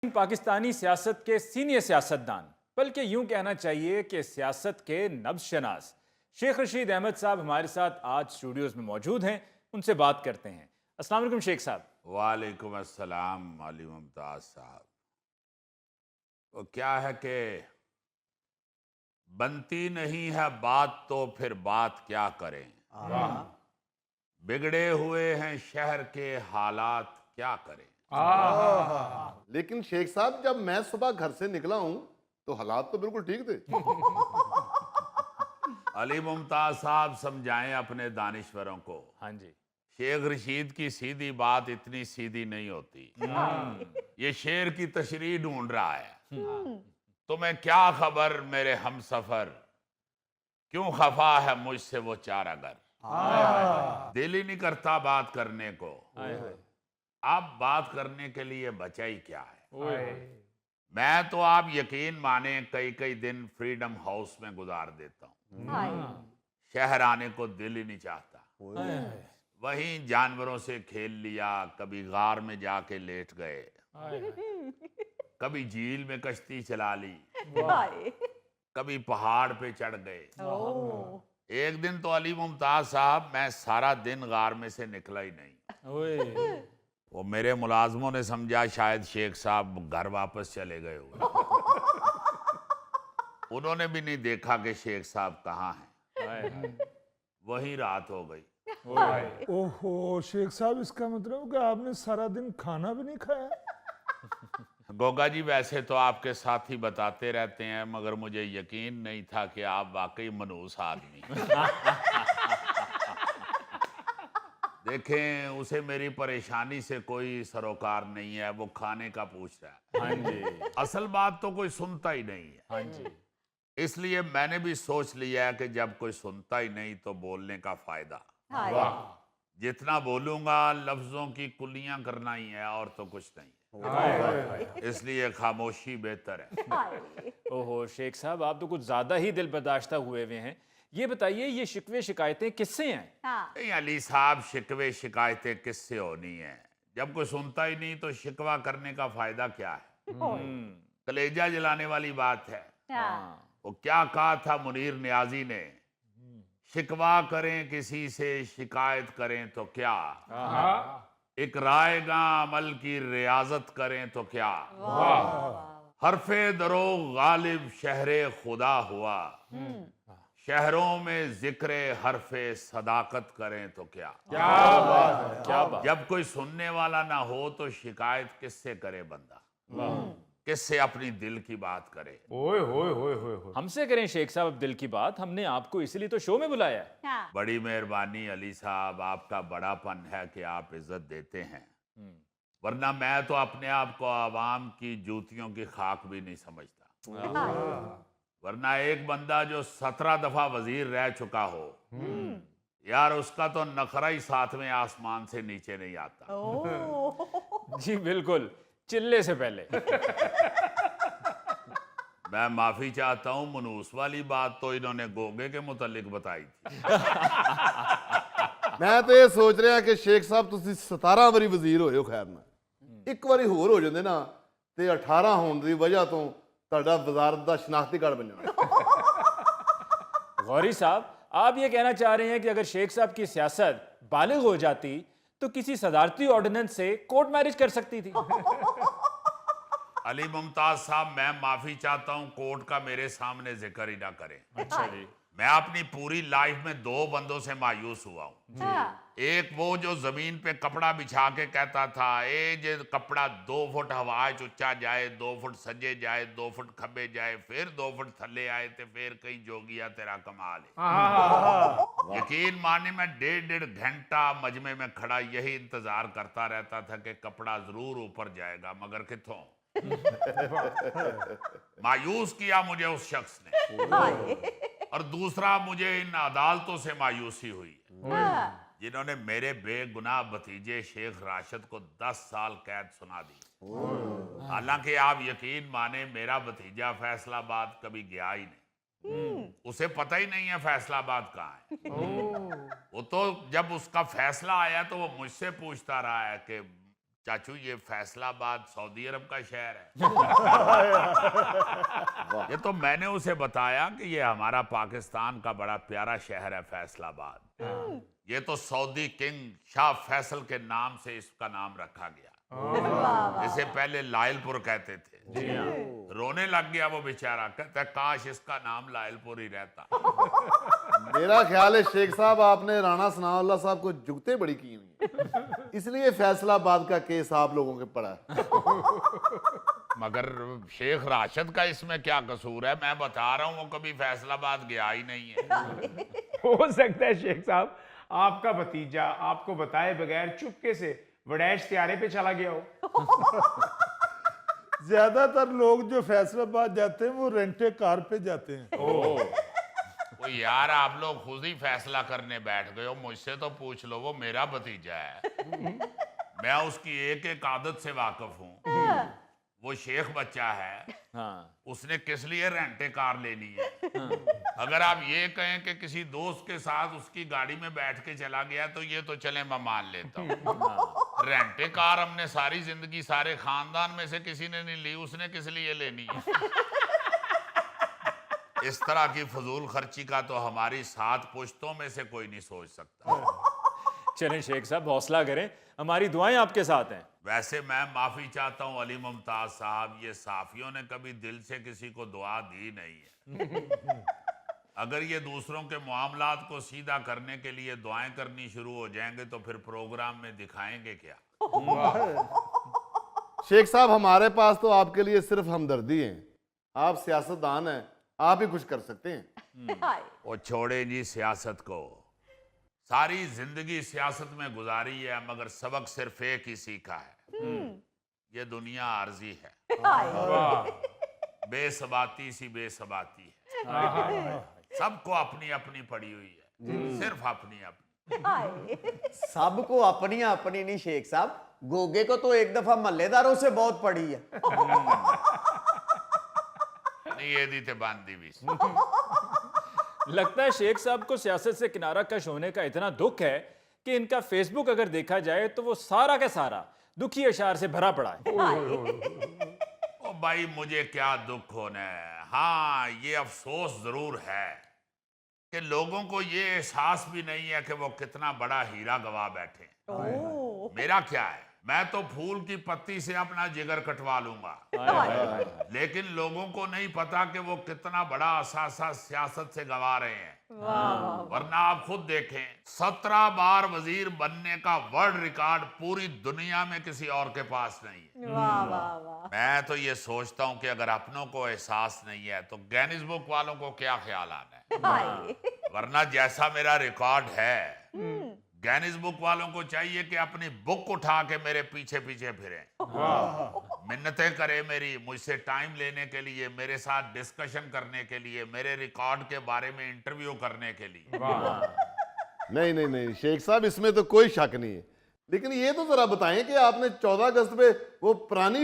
पाकिस्तानी सियासत के सीनियर सियासतदान, बल्कि यूं कहना चाहिए कि सियासत के नब्ज़शनास शेख रशीद अहमद साहब हमारे साथ आज स्टूडियोज में मौजूद हैं। उनसे बात करते हैं। अस्सलाम वालेकुम शेख साहब। वालेकुम अस्सलाम अली मुमताज़ साहब। तो क्या है कि बनती नहीं है बात तो फिर बात क्या करें। बिगड़े हुए हैं शहर के हालात क्या करें। लेकिन शेख साहब, जब मैं सुबह घर से निकला हूं तो हालात तो बिल्कुल ठीक थे। अली मुमताज़ साहब समझाएं अपने दानिश्वरों को। हाँ जी। शेख रशीद की सीधी बात इतनी सीधी नहीं होती। ये शेर की तशरीह ढूंढ रहा है। तुम्हें क्या खबर मेरे हमसफर, क्यों खफा है मुझसे वो चारागर। दिल ही नहीं करता बात करने को। अब बात करने के लिए बचा ही क्या है। मैं तो आप यकीन माने कई कई दिन फ्रीडम हाउस में गुजार देता हूँ। शहर आने को दिल ही नहीं चाहता। वहीं जानवरों से खेल लिया, कभी गार में जाके लेट गए, कभी झील में कश्ती चला ली, कभी पहाड़ पे चढ़ गए। एक दिन तो अली मुमताज साहब मैं सारा दिन गार में से निकला ही नहीं। वो मेरे मुलाजमों ने समझा शायद शेख साहब घर वापस चले गए हुए। उन्होंने भी नहीं देखा कि शेख साहब कहाँ हैं। वहीं रात हो गई। ओहो शेख साहब, इसका मतलब कि आपने सारा दिन खाना भी नहीं खाया? गोगा जी, वैसे तो आपके साथ ही बताते रहते हैं, मगर मुझे यकीन नहीं था कि आप वाकई मनूस आदमी देखें, उसे मेरी परेशानी से कोई सरोकार नहीं है। वो खाने का पूछ रहा है। हाँ जी। असल बात तो कोई सुनता ही नहीं है। हाँ जी। इसलिए मैंने भी सोच लिया है कि जब कोई सुनता ही नहीं तो बोलने का फायदा। जितना बोलूंगा लफ्जों की कुलियां करना ही है और तो कुछ नहीं। इसलिए खामोशी बेहतर है। ओहो शेख साहब, आप तो कुछ ज्यादा ही दिल बर्दाश्ता हुए हुए हैं। ये बताइए, ये शिकवे शिकायतें किससे हैं? नहीं अली साहब, शिकवे शिकायतें किससे होनी है। जब कोई सुनता ही नहीं तो शिकवा करने का फायदा क्या है। कलेजा जलाने वाली बात है। वो क्या कहा था मुनीर नियाजी ने, शिकवा करें किसी से शिकायत करें तो क्या, इकराएगा अमल की रियाजत करें तो क्या, हरफे दरो गालिब शहरे खुदा हुआ, शहरों में जिक्र हरफे सदाकत करें तो क्या। क्या बात। जब कोई सुनने वाला ना हो तो शिकायत किससे करे बंदा, किससे अपनी दिल की बात करे। ओए होए होए होए होए। हमसे करें शेख साहब अब दिल की बात। हमने आपको इसीलिए तो शो में बुलाया है। बड़ी मेहरबानी अली साहब, आपका बड़ापन है कि आप इज्जत देते हैं, वरना मैं तो अपने आप को आवाम की जूतियों की खाक भी नहीं समझता। वरना एक बंदा जो 17 दफा वजीर रह चुका हो, यार उसका तो नखरा ही 7वें आसमान से नीचे नहीं आता। जी बिल्कुल, चिल्ले से पहले। मैं माफी चाहता हूं, मनूस वाली बात तो इन्होंने गोगे के मुतालिक बताई थी। मैं तो ये सोच रहा कि शेख साहब ਤੁਸੀਂ 17 ਵਾਰੀ ਵਜ਼ੀਰ ਹੋਏ ਹੋ। ਖੈਰ ਨਾ ਇੱਕ ਵਾਰੀ ਹੋਰ ਹੋ ਜਾਂਦੇ ਨਾ ਤੇ 18 ਹੋਣ ਦੀ ਵਜ੍ਹਾ ਤੋਂ ਤੁਹਾਡਾ ਵਜ਼ਾਰਤ ਦਾ ਸ਼ਨਾਖਤੀ ਕਾਰਡ ਬਣ ਜਾਣਾ। गौरी साहब, आप ये कहना चाह रहे हैं कि अगर शेख साहब की सियासत बालिग हो जाती तो किसी सदारती ऑर्डिनेंस से कोर्ट मैरिज कर सकती थी। अली मुमताज साहब, मैं माफी चाहता हूं, कोर्ट का मेरे सामने जिक्र ही ना करें। अच्छा जी। मैं अपनी पूरी लाइफ में 2 बंदों से मायूस हुआ हूं। एक वो जो जमीन पे कपड़ा बिछा के कहता था, ए जे कपड़ा 2 फुट हवा च उच्चा जाए, 2 फुट सजे जाए, 2 फुट खब्बे जाए, फिर 2 फुट थले आए तो फिर कहीं जोगिया तेरा कमाल है। यकीन माने मैं 1.5 घंटा मजमे में खड़ा यही इंतजार करता रहता था कि कपड़ा जरूर ऊपर जाएगा, मगर किथों। मायूस किया मुझे उस शख्स ने। और दूसरा, मुझे इन अदालतों से मायूसी हुई है जिन्होंने मेरे बेगुनाह भतीजे शेख राशिद को 10 साल कैद सुना दी। हालांकि आप यकीन माने मेरा भतीजा फैसलाबाद कभी गया ही नहीं। उसे पता ही नहीं है फैसलाबाद कहाँ है। वो तो जब उसका फैसला आया तो वो मुझसे पूछता रहा है कि चाचू ये फैसलाबाद सऊदी अरब का शहर है। ये तो मैंने उसे बताया कि ये हमारा पाकिस्तान का बड़ा प्यारा शहर है फैसलाबाद। ये तो सऊदी किंग शाह फैसल के नाम से इसका नाम रखा गया। इसे पहले लायलपुर कहते थे। रोने लग गया वो बेचारा, कहता काश इसका नाम लायलपुर ही रहता। मेरा ख्याल है शेख साहब आपने राणा सनाउल्लाह साहब को जुगते बड़ी की हुई है, इसलिए फैसलाबाद का केस आप लोगों के पड़ा है। मगर शेख राशिद का इसमें क्या कसूर है? मैं बता रहा हूँ वो कभी फैसलाबाद गया ही नहीं है। हो सकता है शेख साहब आपका भतीजा आपको बताए बगैर चुपके से वडैश त्यारे पे चला गया हो। ज्यादातर लोग जो फैसलाबाद जाते हैं वो रेंटे कार पे जाते हैं। वो यार आप लोग खुद ही फैसला करने बैठ गए हो, मुझसे तो पूछ लो। वो मेरा भतीजा है, मैं उसकी एक एक आदत से वाकिफ हूँ। वो शेख बच्चा है, उसने किस लिए रेंटे कार लेनी है? अगर आप ये कहें कि किसी दोस्त के साथ उसकी गाड़ी में बैठ के चला गया तो ये तो चले मैं मान लेता हूँ। रेंटे कार हमने सारी जिंदगी सारे खानदान में से किसी ने नहीं ली, उसने किस लिए लेनी है? इस तरह की फजूल खर्ची का तो हमारी 7 पुश्तों में से कोई नहीं सोच सकता। चलें शेख साहब हौसला करें, हमारी दुआएं आपके साथ हैं। वैसे मैं माफी चाहता हूँ अली मुमताज साहब, ये साफियों ने कभी दिल से किसी को दुआ दी नहीं है। अगर ये दूसरों के मामलात को सीधा करने के लिए दुआएं करनी शुरू हो जाएंगे तो फिर प्रोग्राम में दिखाएंगे क्या? शेख साहब हमारे पास तो आपके लिए सिर्फ हमदर्दी है, आप सियासतदान हैं, आप ही कुछ कर सकते हैं। वो छोड़े जी सियासत को, सारी जिंदगी सियासत में गुजारी है मगर सबक सिर्फ एक ही सीखा है, ये दुनिया आर्जी है। बेसबाती सी बेसबाती है, सबको अपनी अपनी पड़ी हुई है, सिर्फ अपनी अपनी। सबको अपनी अपनी नहीं शेख साहब, गोगे को तो एक दफा मल्लेदारों से बहुत पड़ी है। नहीं ये दी ते बांधी भी। लगता है शेख साहब को सियासत से किनारा कश होने का इतना दुख है कि इनका फेसबुक अगर देखा जाए तो वो सारा का सारा दुखी अशार से भरा पड़ा है। ओ भाई मुझे क्या दुख होना है, हाँ ये अफसोस जरूर है कि लोगों को ये एहसास भी नहीं है कि वो कितना बड़ा हीरा गवा बैठे। मेरा क्या है, मैं तो फूल की पत्ती से अपना जिगर कटवा लूंगा, लेकिन लोगों को नहीं पता कि वो कितना बड़ा असासा सियासत से गवा रहे हैं। वरना आप खुद देखें, 17 बार वजीर बनने का वर्ल्ड रिकॉर्ड पूरी दुनिया में किसी और के पास नहीं है। मैं तो ये सोचता हूं कि अगर अपनों को एहसास नहीं है तो गिनीज बुक वालों को क्या ख्याल आना है। वरना जैसा मेरा रिकॉर्ड है, गिनीज बुक वालों को चाहिए कि अपनी बुक उठा के मेरे पीछे पीछे फिरें, मिन्नतें करें मेरी, मुझसे टाइम लेने के लिए, मेरे साथ डिस्कशन करने के लिए, मेरे रिकॉर्ड के बारे में इंटरव्यू करने के लिए। नहीं नहीं नहीं शेख साहब, इसमें तो कोई शक नहीं है, लेकिन ये तो जरा बताएं कि आपने 14 अगस्त पे वो पुरानी